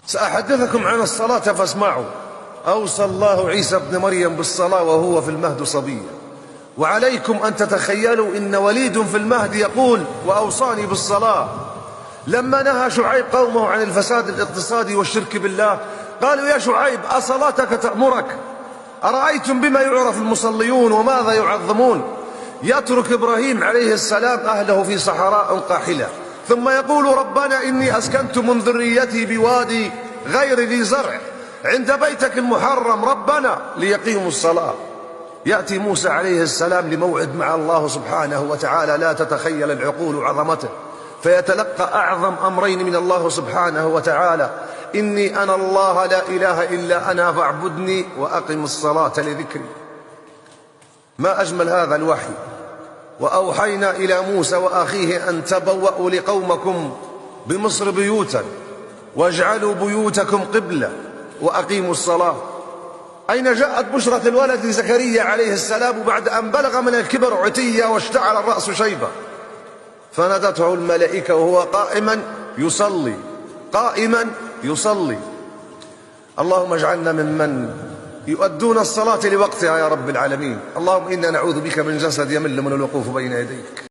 سأحدثكم عن الصلاة فاسمعوا. أوصى الله عيسى بن مريم بالصلاة وهو في المهد صبيا، وعليكم أن تتخيلوا إن وليد في المهد يقول وأوصاني بالصلاة. لما نهى شعيب قومه عن الفساد الاقتصادي والشرك بالله قالوا يا شعيب أصلاتك تأمرك؟ أرأيتم بما يعرف المصليون وماذا يعظمون؟ يترك إبراهيم عليه السلام أهله في صحراء قاحلة ثم يقول ربنا إني أسكنت من ذريتي بوادي غير ذي زرع عند بيتك المحرم ربنا ليقيموا الصلاة. يأتي موسى عليه السلام لموعد مع الله سبحانه وتعالى لا تتخيل العقول عظمته، فيتلقى أعظم أمرين من الله سبحانه وتعالى: إني أنا الله لا إله إلا أنا فاعبدني وأقم الصلاة لذكري. ما أجمل هذا الوحي. وأوحينا إلى موسى وأخيه أن تبوأوا لقومكم بمصر بيوتا واجعلوا بيوتكم قبلة وأقيموا الصلاة. أين جاءت بشرة الولد زكريا عليه السلام بعد أن بلغ من الكبر عتيا واشتعل الرأس شيبة؟ فنادته الملائكة وهو قائما يصلي. اللهم اجعلنا ممن يؤدون الصلاة لوقتها يا رب العالمين. اللهم إنا نعوذ بك من جسد يمل من الوقوف بين يديك.